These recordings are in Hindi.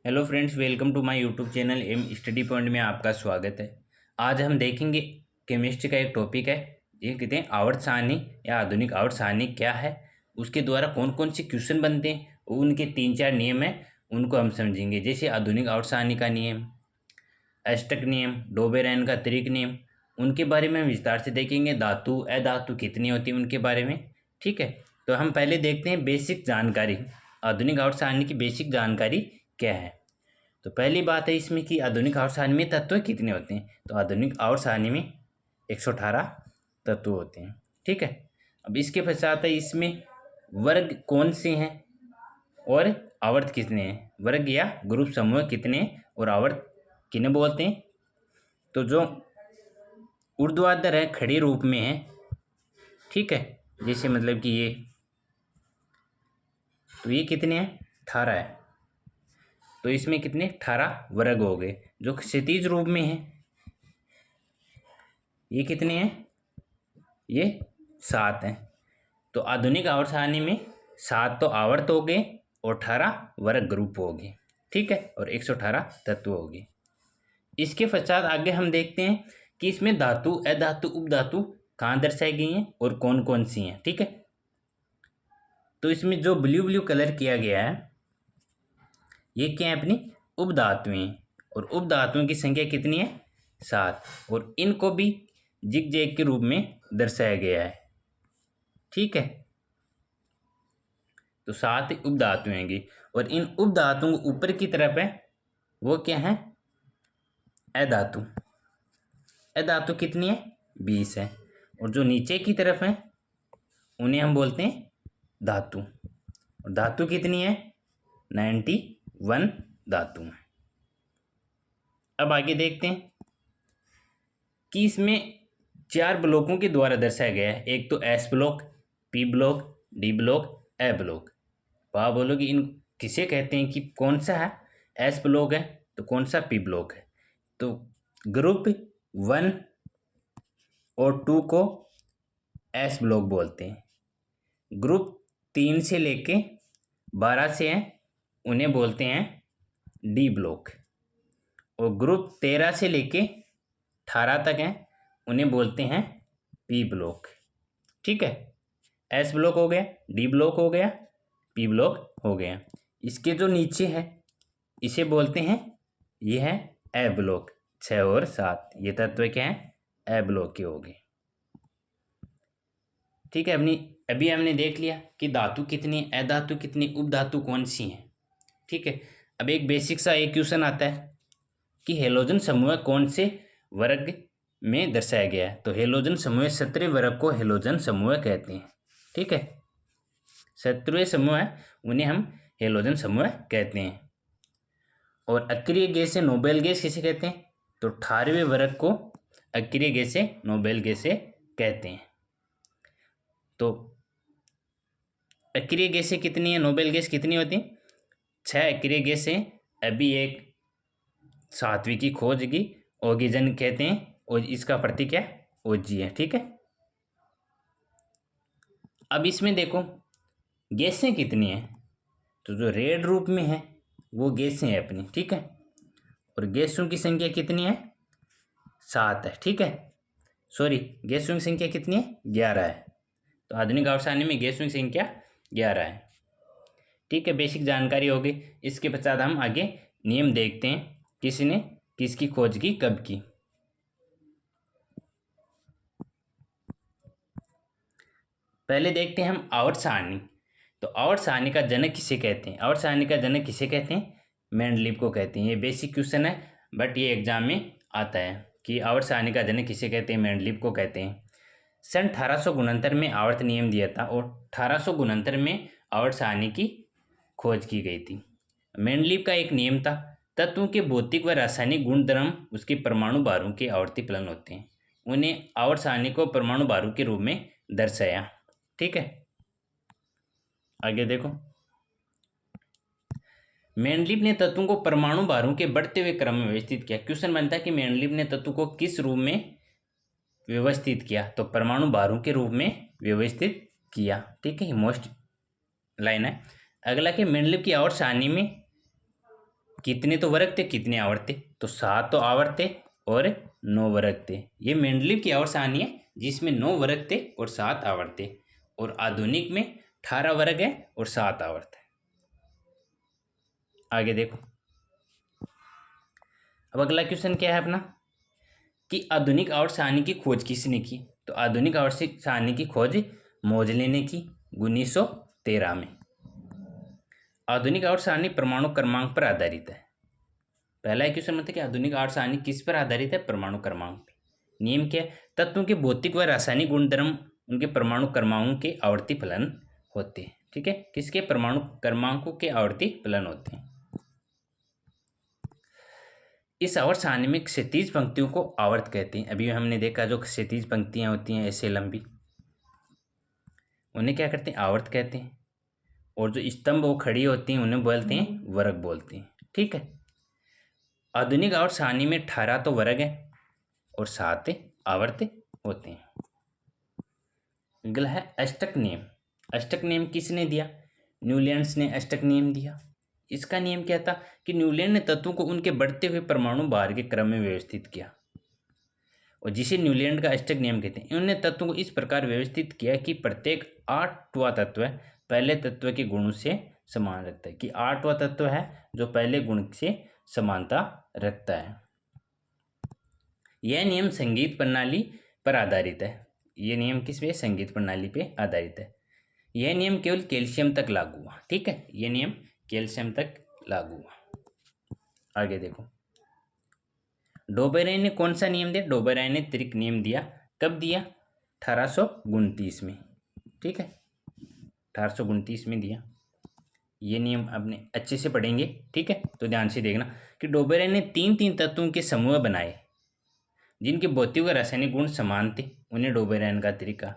Hello friends, welcome to my YouTube channel M study point में आपका स्वागत है। आज हम देखेंगे केमिस्ट्री का एक टॉपिक है। ये कहते हैं आवर्त सारणी या आधुनिक आवर्त सारणी क्या है, उसके द्वारा कौन कौन से क्वेश्चन बनते हैं, उनके 3-4 नियम हैं, उनको हम समझेंगे। जैसे आधुनिक आवर्त सारणी का नियम, एस्टक नियम, डोबेरेन का त्रिक नियम, उनके बारे में हम विस्तार से देखेंगे। धातु अधातु कितनी होती है उनके बारे में। ठीक है, तो हम पहले देखते हैं बेसिक जानकारी। आधुनिक आवर्त सारणी की बेसिक जानकारी क्या है। तो पहली बात है इसमें कि आधुनिक आवर्त सारणी में तत्व कितने होते हैं। तो आधुनिक आवर्त सारणी में 118 तत्व होते हैं। ठीक है, अब इसके पश्चात है इसमें वर्ग कौन से हैं और आवर्त कितने हैं। वर्ग या ग्रुप समूह कितने हैं और आवर्त किन्हें बोलते हैं। तो जो ऊर्ध्वाधर है, खड़े रूप में है, ठीक है, जैसे मतलब कि ये, तो ये कितने हैं, 18 है। तो इसमें कितने 18 वर्ग हो गए। जो क्षैतिज रूप में है ये कितने हैं, ये 7 हैं। तो आधुनिक आवर्त सारणी में 7 तो आवर्त हो गए और 18 वर्ग ग्रुप हो गए। ठीक है, और 118 तत्व हो गए। इसके पश्चात आगे हम देखते हैं कि इसमें धातु अधातु उपधातु कहाँ दर्शाई गई हैं और कौन कौन सी हैं। ठीक है, तो इसमें जो ब्लू ब्लू कलर किया गया है ये क्या है, अपनी उपधातुएं। और उपधातुओं की संख्या कितनी है, 7। और इनको भी जिग जैग के रूप में दर्शाया गया है। ठीक है, तो 7 उपधातुएं हैं और इन उपधातुओं को ऊपर की तरफ है वो क्या है, अधातु। अधातु कितनी है, 20 है। और जो नीचे की तरफ है उन्हें हम बोलते हैं धातु। और धातु कितनी है, 91 धातु है। अब आगे देखते हैं कि इसमें 4 ब्लॉकों के द्वारा दर्शाया गया है। एक तो S block, P block, D block, A block. तो आप बोलोगे इन किसे कहते हैं, कि कौन सा है एस ब्लॉक है तो कौन सा पी ब्लॉक है। तो ग्रुप 1 और 2 को एस ब्लॉक बोलते हैं। ग्रुप 3 से लेके 12 से हैं उन्हें बोलते हैं डी ब्लॉक। और ग्रुप 13 से लेके 18 तक हैं उन्हें बोलते हैं पी ब्लॉक। ठीक है, एस ब्लॉक हो गया, डी ब्लॉक हो गया, पी ब्लॉक हो गया। इसके जो नीचे है इसे बोलते हैं, ये है ए ब्लॉक। 6 और 7 ये तत्व क्या है, ए ब्लॉक के हो गए। ठीक है, अभी हमने देख लिया कि धातु कितनी, अधातु कितनी, उपधातु कौन सी हैं। ठीक है, अब एक बेसिक सा एक क्वेश्चन आता है कि हेलोजन समूह कौन से वर्ग में दर्शाया गया है। तो हेलोजन समूह 17 वर्ग को हेलोजन समूह कहते हैं। ठीक है, 17 समूह है उन्हें हम हेलोजन समूह कहते हैं। और अक्रिय गैस से नोबेल गैस किसे कहते हैं, तो 18वें वर्ग को अक्रिय गैस से नोबेल गैस से कहते हैं। तो अक्रिय गैसें कितनी है, नोबेल गैस कितनी होती है, 6 अक्रिय गैसें। अभी एक 7वीं की खोज की, ऑक्सीजन कहते हैं और इसका प्रतीक क्या है, OG है। ठीक है, अब इसमें देखो गैसें कितनी हैं। तो जो रेड रूप में है वो गैसें हैं अपनी। ठीक है, और गैसों की संख्या कितनी है, 7 है। ठीक है, सॉरी, गैसों की संख्या कितनी है, 11 है। तो आधुनिक आवर्त सारणी में गैसों की संख्या 11 है। ठीक है, बेसिक जानकारी होगी। इसके पश्चात हम आगे नियम देखते हैं, किसने किसकी खोज की, कब की। पहले देखते हैं हम आवर्त सारणी। तो आवर्त सारणी का जनक किसे कहते हैं, आवर्त सारणी का जनक किसे कहते हैं, मेंडलीव को कहते हैं। ये बेसिक क्वेश्चन है बट ये एग्जाम में आता है कि आवर्त सारणी का जनक किसे कहते हैं, मेंडलीव को कहते हैं। सन 1869 में आवर्त नियम दिया था और 1869 में आवर्त सारणी की खोज की गई थी। मेंडलीव का एक नियम था, तत्वों के भौतिक व रासायनिक गुणधर्म उसके परमाणु भारों के आवर्ती फलन होते हैं। उन्हें आवर्त सारणी को परमाणु भारों के रूप में दर्शाया। ठीक है, आगे देखो, मेंडलीव ने तत्वों को परमाणु भारों के बढ़ते हुए क्रम में व्यवस्थित किया। क्वेश्चन बनता है कि मेंडलीव ने तत्व को किस रूप में व्यवस्थित किया, तो परमाणु भारों के रूप में व्यवस्थित किया। ठीक है, मोस्ट लाइन है। अगला कि मेंडलीव की आवर्त सारणी में कितने तो वर्ग थे, कितने आवर्त थे, तो 7 तो आवर्त थे और 9 वर्ग थे। ये मेंडलीव की आवर्त सारणी है जिसमें 9 वर्ग थे और 7 आवर्त थे, और आधुनिक में 18 वर्ग है और 7 आवर्त है। आगे देखो, अब अगला क्वेश्चन क्या है अपना कि आधुनिक आवर्त सारणी की खोज किसने की। तो आधुनिक आवर्त सारणी की खोज मोजले ने की 1913 में। आधुनिक आवर्त सारणी परमाणु क्रमांक पर आधारित है। पहला क्वेश्चन मतलब कि आधुनिक आवर्त सारणी किस पर आधारित है, परमाणु क्रमांक पर। नियम क्या है, तत्वों के भौतिक व रासायनिक गुणधर्म उनके परमाणु क्रमांकों के आवर्ती फलन होते हैं। ठीक है, किसके, परमाणु क्रमांकों के आवर्ती फलन होते हैं। इस आवर्त सारणी में क्षैतिज पंक्तियों को आवर्त कहते हैं। अभी हमने देखा जो क्षैतिज पंक्तियां होती हैं ऐसे लंबी, उन्हें क्या करते हैं, आवर्त कहते हैं। और जो स्तंभ वो खड़ी होती हैं उन्हें बोलते हैं वर्ग बोलते हैं। ठीक है, आधुनिक आवर्त सारणी में 18 तो वर्ग है और 7 आवर्त होते हैं। अगला है अष्टक नियम। अष्टक नियम किसने दिया, न्यूलैंड्स ने अष्टक नियम दिया। इसका नियम क्या था कि न्यूलैंड ने तत्वों को उनके बढ़ते हुए परमाणु भार के क्रम में व्यवस्थित किया, और जिसे न्यूलैंड का अष्टक नियम कहते हैं। इन्होंने तत्वों को इस प्रकार व्यवस्थित किया कि प्रत्येक 8वां तत्व पहले तत्व के गुण से समान रखता है, कि 8वां तत्व है जो पहले गुण से समानता रखता है। यह नियम संगीत प्रणाली पर आधारित है। यह नियम किस पे, संगीत प्रणाली पे आधारित है। यह नियम केवल कैल्शियम तक लागू हुआ। ठीक है, यह नियम कैल्शियम तक लागू हुआ। आगे देखो, डोबेराय ने कौन सा नियम दिया, डोबेराय ने त्रिक नियम दिया। कब दिया, 1829 में। ठीक है, 1829 में दिया। ये नियम आपने अच्छे से पढ़ेंगे। ठीक है, तो ध्यान से देखना कि डोबेराय ने 3 तत्वों के समूह बनाए जिनके भौतिक व रासायनिक गुण समान थे, उन्हें डोबेराय का त्रिक कहा।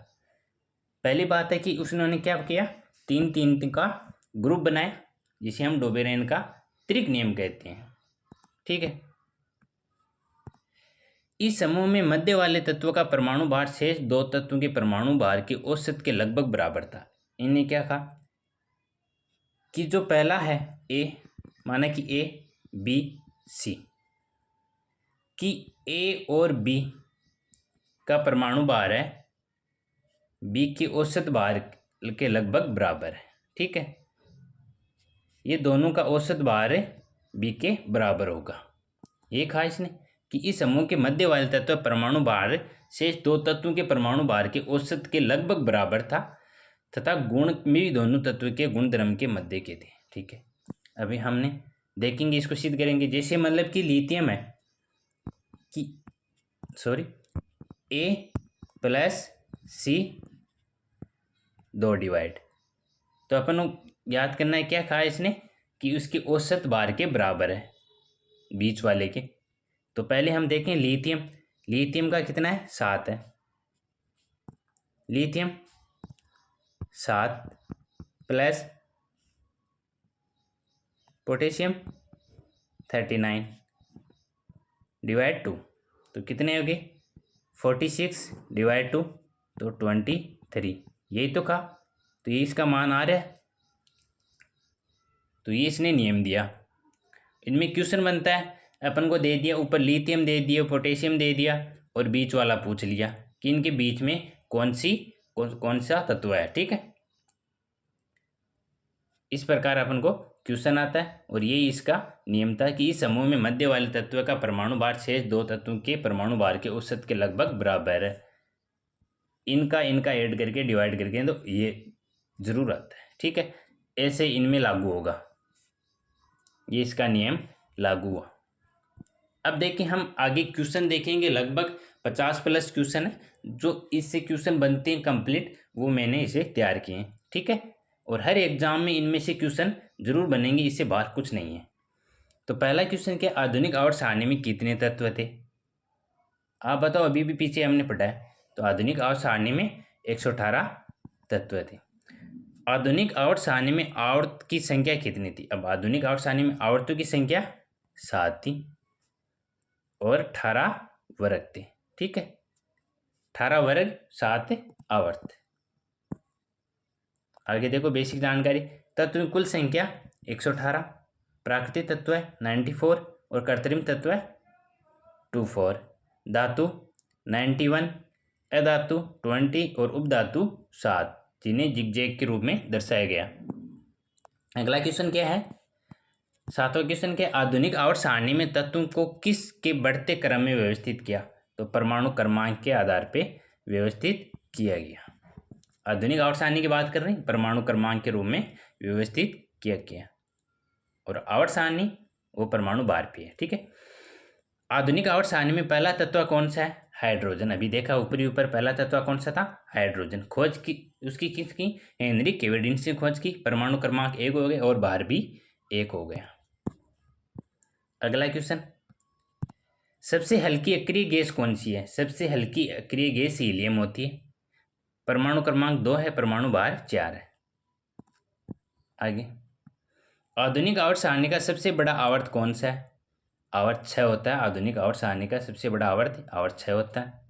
पहली बात है कि उसने क्या किया, 3 का ग्रुप बनाया जिसे हम डोबेराय का त्रिक नियम कहते हैं। ठीक है, इस समूह में मध्य वाले तत्व का परमाणु भार शेष 2 तत्वों के परमाणु भार के औसत के लगभग बराबर था। इन्हें क्या कहा कि जो पहला है ए, माना कि ए बी सी, कि ए और बी का परमाणु भार है बी के औसत भार के लगभग बराबर है। ठीक है, ये दोनों का औसत भार बी के बराबर होगा। ये कहा इसने कि इस समूह के मध्य वाले तत्व परमाणु भार शेष 2 तत्वों के परमाणु भार के औसत के लगभग बराबर था तथा गुण भी दोनों तत्व के गुणधर्म के मध्य के थे। ठीक है, अभी हमने देखेंगे, इसको सिद्ध करेंगे। जैसे मतलब कि लिथियम है कि ए प्लस सी 2 डिवाइड, तो अपन को याद करना है क्या कहा इसने कि उसके औसत भार के बराबर है बीच वाले के। तो पहले हम देखें लिथियम, लिथियम का कितना है, 7 है। लिथियम 7 प्लस पोटेशियम 39 डिवाइड 2, तो कितने हो गए 46 डिवाइड 2, तो 23। यही तो कहा, तो ये इसका मान आ रहा है। तो ये इसने नियम दिया। इनमें क्वेश्चन बनता है, अपन को दे दिया ऊपर लिथियम दे दिया, पोटेशियम दे दिया और बीच वाला पूछ लिया कि इनके बीच में कौन सा तत्व है। ठीक है, इस प्रकार अपन को क्वेश्चन आता है, और यही इसका नियम था कि इस समूह में मध्य वाले तत्व का परमाणु भार शेष 2 तत्वों के परमाणु भार के औसत के लगभग बराबर है। इनका ऐड करके डिवाइड करके तो ये जरूर आता है। ठीक है, ऐसे इनमें लागू होगा, ये इसका नियम लागू हुआ। अब देखें हम आगे क्वेश्चन देखेंगे, लगभग 50+ क्वेश्चन है जो इससे क्वेश्चन बनते हैं कंप्लीट, वो मैंने इसे तैयार किए हैं। ठीक है, और हर एग्जाम में इनमें से क्वेश्चन जरूर बनेंगे, इससे बाहर कुछ नहीं है। तो पहला क्वेश्चन क्या, आधुनिक आवर्त सारणी में कितने तत्व थे। आप बताओ, अभी भी पीछे हमने पढ़ा है। तो आधुनिक आवर्त सारणी में 118 तत्व थे। आधुनिक आवर्त सारणी में आवर्त की संख्या कितनी थी। अब आधुनिक आवर्त सारणी में आवर्तों की संख्या 7 थी और 18 वर्ग थे। ठीक है, 18 वर्ग 7 आवर्त। आगे देखो बेसिक जानकारी, तत्व की कुल संख्या 118, प्राकृतिक तत्व है 94 और कृत्रिम तत्व है 24। धातु 91, अधातु 20 और उपधातु 7, जिन्हें जिगजैग के रूप में दर्शाया गया। अगला क्वेश्चन क्या है? 7वां क्वेश्चन के आधुनिक आवर्त सारणी में तत्वों को किस के बढ़ते क्रम में व्यवस्थित किया? तो परमाणु क्रमांक के आधार पर व्यवस्थित किया गया। आधुनिक आवर्त सारणी की बात कर रहे हैं, परमाणु क्रमांक के रूप में व्यवस्थित किया गया। और आवर्त सारणी वो परमाणु भार पे है। ठीक है, आधुनिक आवर्त सारणी में पहला तत्व कौन सा है? हाइड्रोजन। अभी देखा ऊपर पहला तत्व कौन सा था? हाइड्रोजन। खोज की उसकी किसकी? हेनरी केवेडिंस ने खोज की। परमाणु क्रमांक 1 हो गए और भार भी 1 हो गया। अगला क्वेश्चन, सबसे हल्की अक्रिय गैस कौन सी है? सबसे हल्की अक्रिय गैस हीलियम होती है। परमाणु क्रमांक 2 है, परमाणु भार 4 है। आगे, आधुनिक आवर्त सारणी का सबसे बड़ा आवर्त कौन सा है? आवर्त 6 होता है। आधुनिक आवर्त सारणी का सबसे बड़ा आवर्त 6 होता है।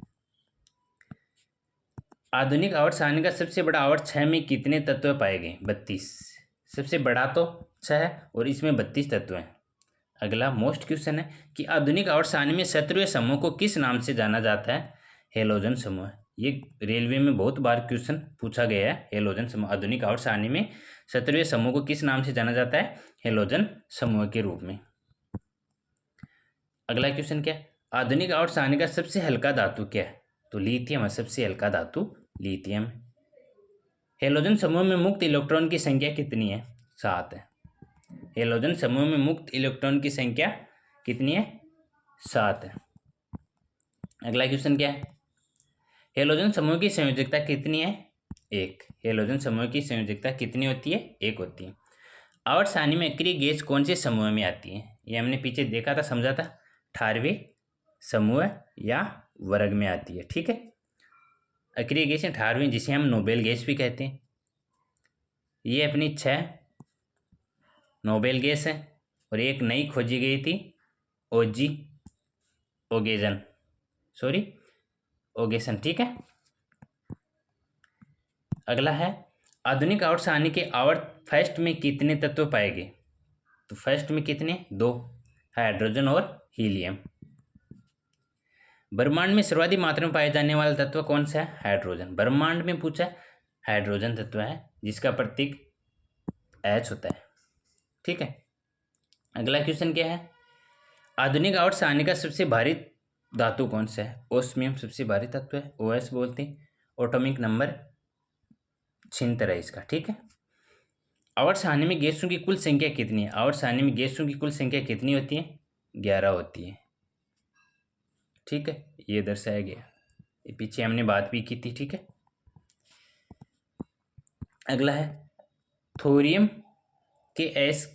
आधुनिक आवर्त सारणी का सबसे बड़ा आवर्त 6 में कितने तत्व पाए गए? 32। सबसे बड़ा तो 6 है और इसमें 32 तत्व हैं। अगला मोस्ट क्वेश्चन है कि आधुनिक आवर्त सारणी में 17वें समूह को किस नाम से जाना जाता है? हेलोजन समूह। ये रेलवे में बहुत बार क्वेश्चन पूछा गया है। हेलोजन समूह। आधुनिक आवर्त सारणी में 17वें समूह को किस नाम से जाना जाता है? हेलोजन समूह के रूप में। अगला क्वेश्चन क्या है? आधुनिक आवर्त सारणी का सबसे हल्का धातु क्या है? तो लिथियम है। सबसे हल्का धातु लिथियम। हेलोजन समूह में मुक्त इलेक्ट्रॉन की संख्या कितनी है? 7 है। हेलोजन समूह में मुक्त इलेक्ट्रॉन की संख्या कितनी है? 7 है। अगला क्वेश्चन क्या है? हेलोजन समूह की संयोजकता कितनी है? 1। हेलोजन समूह की संयोजकता कितनी होती है? 1 होती है। आवर्त सारणी में अक्रिय गैस कौन से समूह में आती है? ये हमने पीछे देखा था, समझा था। 18वें समूह या वर्ग में आती है। ठीक है, अक्रिय गैस 18वीं, जिसे हम नोबेल गैस भी कहते हैं। ये अपनी 6 नोबेल गैस है और एक नई खोजी गई थी ओगेसन। ठीक है, अगला है आधुनिक आवर्त सारणी के आवर्त फर्स्ट में कितने तत्व पाए गए? तो फर्स्ट में कितने? 2, हाइड्रोजन और हीलियम। ब्रह्मांड में सर्वाधिक मात्रा में पाए जाने वाला तत्व कौन सा है? हाइड्रोजन। ब्रह्मांड में पूछा हाइड्रोजन तत्व है, जिसका प्रतीक H होता है। ठीक है, अगला क्वेश्चन क्या है? आधुनिक आवर्त सारणी का सबसे भारी धातु कौन सा है? ओस्मियम सबसे भारी तत्व है, OS बोलते हैं। एटॉमिक नंबर 76 है इसका। ठीक है, आवर्त सारणी में गैसों की कुल संख्या कितनी है? आवर्त सारणी में गैसों की कुल संख्या कितनी होती है? 11 होती है। ठीक है, ये दर्शाया गया, ये पीछे हमने बात भी की थी। ठीक है, अगला है थोरियम के एस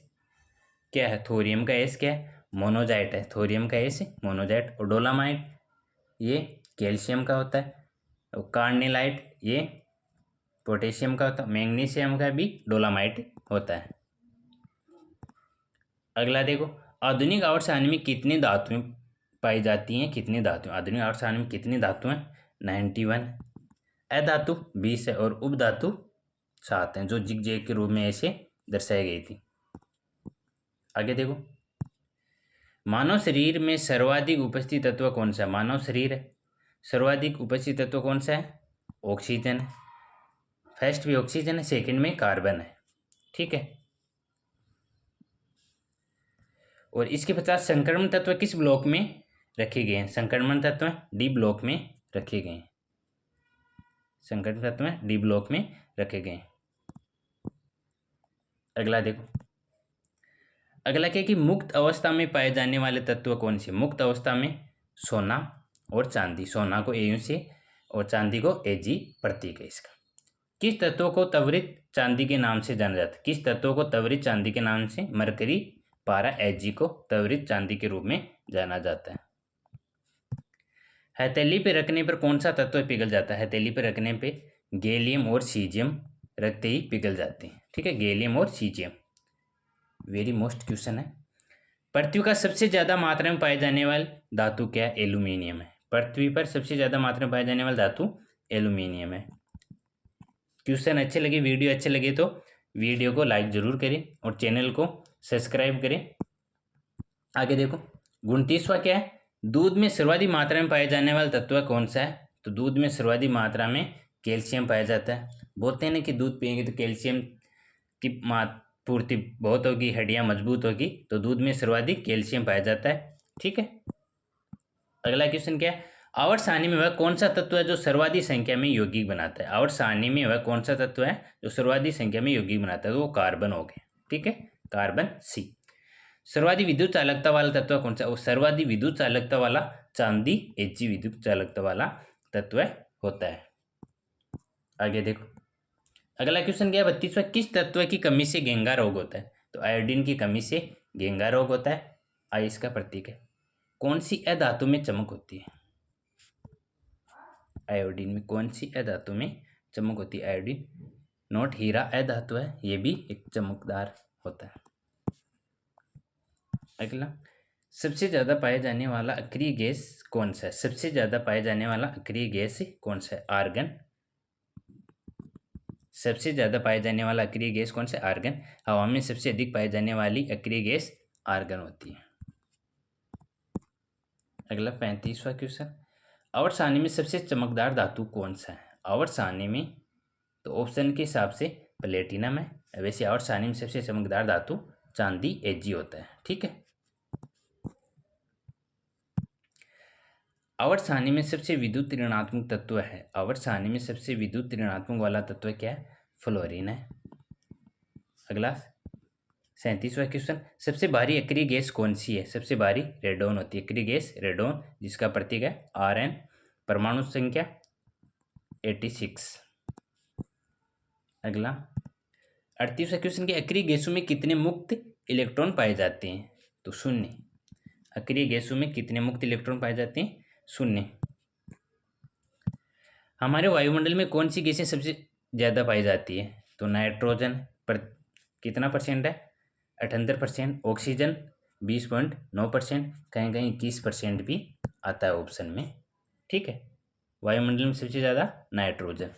क्या है? थोरियम का एस क्या है? मोनोजाइट है। थोरियम का एस मोनोजाइट। और डोलामाइट ये कैल्शियम का होता है। और कार्नेलाइट ये पोटेशियम का होता है। मैग्नीशियम का भी डोलामाइट होता है। अगला देखो, आधुनिक आवर्त सारणी में कितनी धातुएं पाई जाती हैं? कितनी धातुएं? आधुनिक आवर्त सारणी में कितनी धातुएं? 91। अधातु 20 है और उपधातु 7 हैं, जो जिगजैग के रूप में ऐसे दर्शाई गई थी। आगे देखो, मानव शरीर में सर्वाधिक उपस्थित तत्व कौन सा है? मानव शरीर है, सर्वाधिक उपस्थित तत्व कौन सा है? ऑक्सीजन है। फर्स्ट भी ऑक्सीजन है, सेकंड में कार्बन है। ठीक है, और इसके पश्चात संक्रमण तत्व किस ब्लॉक में रखे गए हैं? संक्रमण तत्व डी ब्लॉक में रखे गए हैं। संक्रमण तत्व डी ब्लॉक में रखे गए हैं। अगला देखो, अगला क्या कि मुक्त अवस्था में पाए जाने वाले तत्व कौन से? मुक्त अवस्था में सोना और चांदी। सोना को AU से और चांदी को AG प्रतीक है इसका। किस तत्व को त्वरित चांदी के नाम से जाना जाता है? किस तत्व को त्वरित चांदी के नाम से? मरकरी पारा Ag को त्वरित चांदी के रूप में जाना जाता है। हथेली पे रखने पर कौन सा तत्व पिघल जाता है? हथेली पे रखने पे गैलियम और सीजियम रखते ही पिघल जाते हैं। ठीक है, गैलियम और सीजियम। वेरी मोस्ट क्वेश्चन है। पृथ्वी का सबसे ज्यादा मात्रा में पाए जाने वाली धातु क्या है? एल्यूमिनियम है। पृथ्वी पर सबसे ज्यादा मात्रा में पाए जाने वाली धातु एल्यूमिनियम है। क्वेश्चन अच्छे लगे, वीडियो अच्छे लगे तो वीडियो को लाइक जरूर करें और चैनल को सब्सक्राइब करें। आगे देखो 29वां क्या है, दूध में सर्वाधिक मात्रा में पाया जाने वाला तत्व कौन सा है? तो दूध में सर्वाधिक मात्रा में कैल्शियम पाया जाता है। बोलते हैं ना कि दूध पिएंगे तो कैल्शियम की पूर्ति बहुत होगी, हड्डियां मजबूत होगी, तो दूध में सर्वाधिक कैल्शियम पाया जाता है। ठीक है, अगला क्वेश्चन क्या है, आवर्त सारणी में वह कौन सा तत्व है जो सर्वाधिक संख्या में यौगिक बनाता है? आवर्त सारणी में वह कौन सा तत्व है जो सर्वाधिक संख्या में यौगिक बनाता है? तो वो कार्बन हो गया। ठीक है, कार्बन सी। सर्वाधिक विद्युत चालकता वाला तत्व कौन सा? वो सर्वाधिक विद्युत चालकता वाला चांदी Ag विद्युत चालकता वाला तत्व होता है। आगे देखो अगला क्वेश्चन क्या है 32वां, किस तत्व की कमी से घेंगा रोग होता है? तो आयोडीन की कमी से घेंगा रोग होता है। आई इसका प्रतीक है। कौन सी अधातु में चमक होती है? आयोडीन में कौन सी अधातु में चमक होती है? आयोडीन नोट हीरा अधातु है, ये भी एक चमकदार होता है। अगला सबसे ज्यादा पाया जाने वाला अक्रिय गैस कौन सा है? सबसे ज्यादा पाया जाने वाला अक्रिय गैस कौन सा है? आर्गन। सबसे ज्यादा पाया जाने वाला अक्रिय गैस कौन सा है? आर्गन। हवा में सबसे अधिक पाई जाने वाली अक्रिय गैस आर्गन होती है। अगला 35वां क्वेश्चन, आवर्त सारणी में सबसे चमकदार धातु कौन सा है? आवर्त सारणी में तो ऑप्शन के हिसाब से प्लेटिनम है, वैसे आवर्त सारणी में सबसे चमकदार धातु चांदी Ag होता है। ठीक है, आवर्त सारणी में सबसे विद्युत ऋणात्मक तत्व है। आवर्त सारणी में सबसे विद्युत ऋणात्मक वाला तत्व क्या है? फ्लोरीन है। अगला 37वां क्वेश्चन, सबसे भारी अक्रिय गैस कौन सी है? सबसे भारी रेडोन होती है। अक्रिय गैस रेडोन, जिसका प्रतीक है Rn, परमाणु संख्या 86। अगला 38वां क्वेश्चन के अक्रिय गैसों में कितने मुक्त इलेक्ट्रॉन पाए जाते हैं? तो शून्य। अक्रिय गैसों में कितने मुक्त इलेक्ट्रॉन पाए जाते हैं? शून्य। हमारे वायुमंडल में कौन सी गैसें सबसे ज्यादा पाई जाती है? तो नाइट्रोजन पर कितना परसेंट है? 78%। ऑक्सीजन 20.9%। कहीं कहीं 21% भी आता है ऑप्शन में। ठीक है, वायुमंडल में सबसे ज्यादा नाइट्रोजन।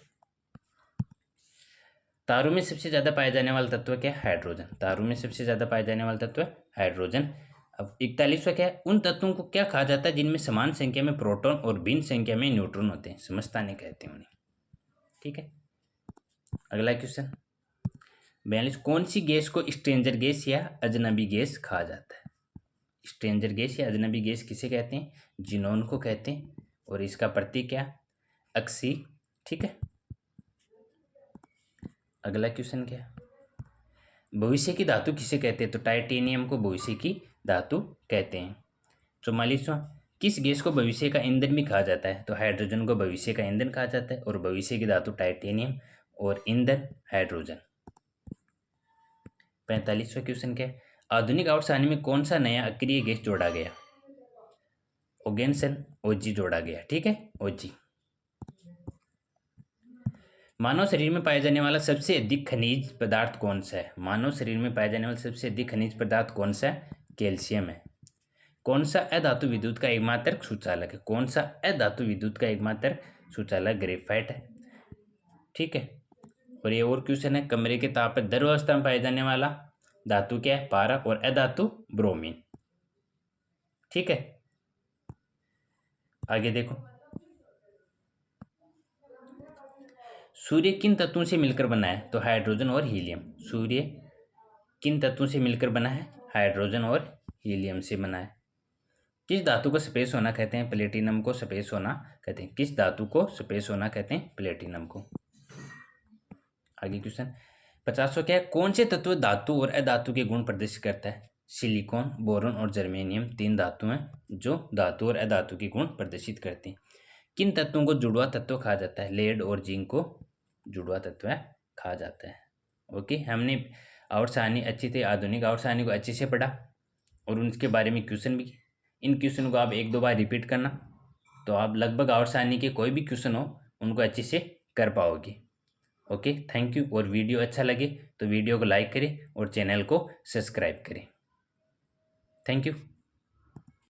तारों में सबसे ज्यादा पाया जाने वाला तत्व क्या है? हाइड्रोजन। तारों में सबसे ज्यादा पाया जाने वाला तत्व हाइड्रोजन। अब 41वां क्या है, उन तत्वों को क्या कहा जाता है जिनमें समान संख्या में प्रोटॉन और भिन्न संख्या में न्यूट्रॉन होते हैं? समस्थानिक कहते हैं उन्हें। ठीक है, अगला क्वेश्चन 42, कौन सी गैस को स्ट्रेंजर गैस या अजनबी गैस कहा जाता है? स्ट्रेंजर गैस या अजनबी गैस किसे कहते हैं? जिनोन को कहते हैं, और इसका प्रतीक क्या? अक्सी। ठीक है, अगला क्वेश्चन क्या है, भविष्य की धातु किसे कहते हैं? तो टाइटेनियम को भविष्य की धातु कहते हैं। 44वां, किस गैस को भविष्य का ईंधन भी कहा जाता है? तो हाइड्रोजन को भविष्य का ईंधन कहा जाता है, और भविष्य की धातु टाइटेनियम और ईंधन हाइड्रोजन। 45वां क्वेश्चन क्या है, आधुनिक आवर्त सारणी में कौन सा नया अक्रिय गैस जोड़ा गया? ओगेनसन, ओजी जोड़ा गया। ठीक है, ओजी। मानव शरीर में पाया जाने वाला सबसे अधिक खनिज पदार्थ कौन सा है? मानव शरीर में पाया जाने वाला सबसे अधिक खनिज पदार्थ कौन सा है? कैल्शियम है। कौन सा अधातु विद्युत का एकमात्र सुचालक है? कौन सा अधातु विद्युत का एकमात्र सुचालक? ग्रेफाइट है। ठीक है, और ये और क्वेश्चन है, कमरे के ताप पर द्रव अवस्था में पाया जाने वाला धातु क्या है? पारा, और अधातु ब्रोमीन। ठीक है, आगे देखो, सूर्य किन तत्वों से मिलकर बना है? तो हाइड्रोजन और हीलियम। सूर्य किन तत्वों से मिलकर बना है? हाइड्रोजन और हीलियम से बना है। किस धातु को सफेद सोना कहते हैं? प्लेटिनम को सफेद सोना कहते हैं। किस धातु को सफेद सोना कहते हैं? प्लेटिनम को। आगे क्वेश्चन 50वां क्या है, कौन से तत्व धातु और अधातु के गुण प्रदर्शित करता है? सिलिकॉन, बोरॉन और जर्मेनियम 3 धातु हैं जो धातु और अधातु के गुण प्रदर्शित करते हैं। किन तत्वों को जुड़वा तत्व कहा जाता है? लेड और जिंक को जुड़वा तत्व कहा जाता है। ओके, हमने आवर्त सारणी अच्छी थी, आधुनिक आवर्त सारणी को अच्छे से पढ़ा, और उनके बारे में क्वेश्चन भी। इन क्वेश्चन को आप 1-2 बार रिपीट करना, तो आप लगभग आवर्त सारणी के कोई भी क्वेश्चन हो उनको अच्छे से कर पाओगे। Okay, thank you. और वीडियो अच्छा लगे तो वीडियो को लाइक करें और चैनल को सब्सक्राइब करें। Thank you.